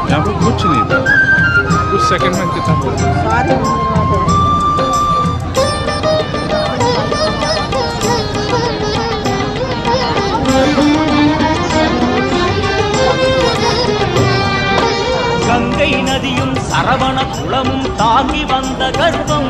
यहाँ पर कुछ नहीं था, कुछ सेकंड में कितना बोल सारे கங்கை நதியும் சரவண குளமும் தாங்கி வந்த கர்ப்பம்